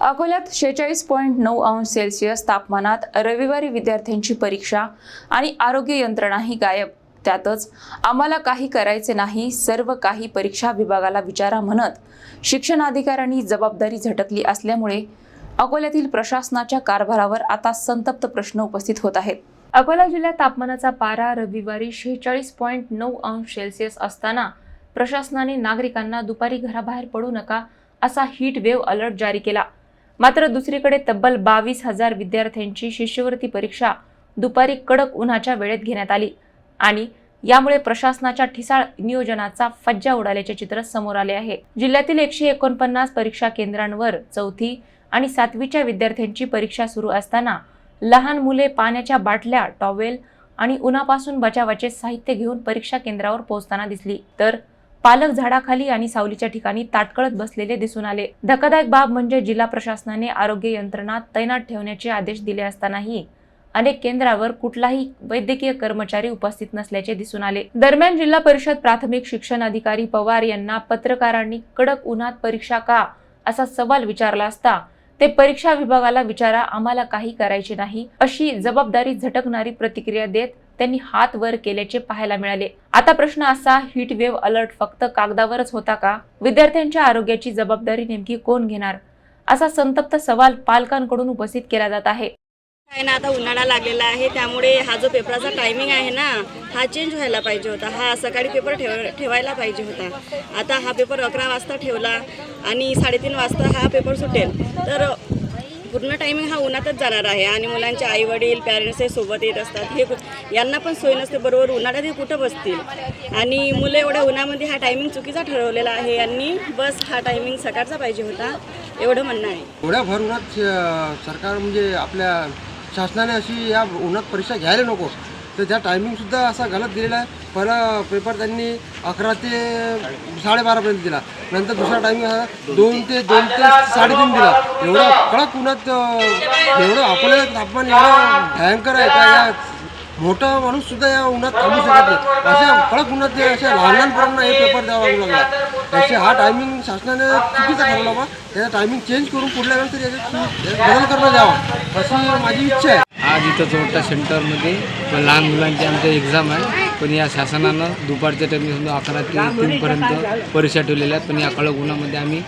अकोल्यात 46.9 अंश सेल्सिअस तापमानात रविवारी विद्यार्थ्यांची परीक्षा आणि आरोग्य यंत्रणाही गायब। त्यातच आम्हाला काही करायचे नाही, सर्व काही परीक्षा विभागाला विचारा म्हणत शिक्षण अधिकाऱ्यांनी जबाबदारी झटकली असल्यामुळे अकोल्यातील प्रशासनाच्या कारभारावर आता संतप्त प्रश्न उपस्थित होत आहेत। अकोला जिल्ह्यात तापमानाचा पारा रविवारी 46.9 अंश सेल्सिअस असताना प्रशासनाने नागरिकांना दुपारी घराबाहेर पडू नका असा हीट वेव्ह अलर्ट जारी केला। मात्र दुसरीकडे तब्बल 22,000 विद्यार्थ्यांची शिष्यवृत्ती परीक्षा दुपारी कडक उन्हाच्या वेळेत घेण्यात आली आणि यामुळे प्रशासनाच्या ठिसाळ नियोजनाचा फज्जा उडाल्याचे चित्र समोर आले आहे। जिल्ह्यातील 149 परीक्षा केंद्रांवर 4थी आणि 7वीच्या विद्यार्थ्यांची परीक्षा सुरू असताना लहान मुले पाण्याच्या बाटल्या, टॉवेल आणि उन्हापासून बचावाचे साहित्य घेऊन परीक्षा केंद्रावर पोहोचताना दिसली, तर पालक झाडाखाली आणि सावलीच्या ठिकाणी ताटकळत बसलेले दिसून आले। धक्कादायक बाब म्हणजे जिल्हा प्रशासनाने आरोग्य यंत्रणा तैनात ठेवण्याचे आदेश दिले असतानाही अनेक केंद्रावर कुठलाही वैद्यकीय कर्मचारी उपस्थित नसल्याचे दिसून आले। दरम्यान जिल्हा परिषद प्राथमिक शिक्षण अधिकारी पवार यांना पत्रकारांनी कडक उन्हात परीक्षा का असा सवाल विचारला असता ते परीक्षा विभागाला विचारा, आम्हाला काही करायचे नाही अशी जबाबदारी झटकणारी प्रतिक्रिया देत त्यांनी हात वर केल्याचे पाहायला मिळाले। आता प्रश्न असा, हीट वेव्ह अलर्ट फक्त कागदावरच होता का? विद्यार्थ्यांच्या आरोग्याची जबाबदारी नेमकी कोण घेणार असा संतप्त सवाल पालकांकडून उपस्थित केला जात आहे। ना आता उन्हाळा लागलेला आहे, त्यामुळे हा जो पेपराचा टायमिंग आहे ना, हा चेंज व्हायला पाहिजे होता। हा सकाळी पेपर ठेवायला पाहिजे होता। आता हा पेपर 11 वाजता ठेवला आणि 3:30 वाजता हा पेपर सुटेल, तर पूर्ण टायमिंग हा उन्हातच जाणार आहे आणि मुलांचे आई वडील पॅरेंट्स हे सोबत येत असतात, हे यांना पण सोय नसते। बरोबर उन्हाळ्यात हे कुठं बसतील आणि मुलं एवढ्या उन्हामध्ये हा टायमिंग चुकीचा ठरवलेला आहे। यांनी बस हा टायमिंग सकाळचा पाहिजे होता, एवढं म्हणणं आहे। एवढ्या भर उन्हात सरकार म्हणजे आपल्या शासनाने अशी या उन्हात परीक्षा घ्यायला नको, तर त्या टायमिंगसुद्धा असा गलत दिलेला आहे। पहिला पेपर त्यांनी 11 ते 12:30पर्यंत दिला, नंतर दुसरा टायमिंग हा 2 ते 3:30 दिला। एवढं कडक उन्हात एवढं आपल्याला तापमान एवढं भयंकर आहे का या मोठा माणूससुद्धा या उन्हात थांबू शकत नाही। अशा कडक उन्हात अशा लहान पोरांना हे पेपर द्यावा लागला। त्याचे हा टायमिंग शासनाने चुकीचा ठरवला बा, त्याचा टायमिंग चेंज करून पुढल्या नंतर याच्यात बदल करणं द्यावा अशी माझी इच्छा आहे। आज इथं चोरटा सेंटरमध्ये लहान मुलांची आमच्या एक्झाम आहे, पण या शासनानं दुपारच्या टायमिंग 11 ते 3 पर्यंत परीक्षा ठेवलेल्या आहेत। पण या कडक उन्हामध्ये आम्ही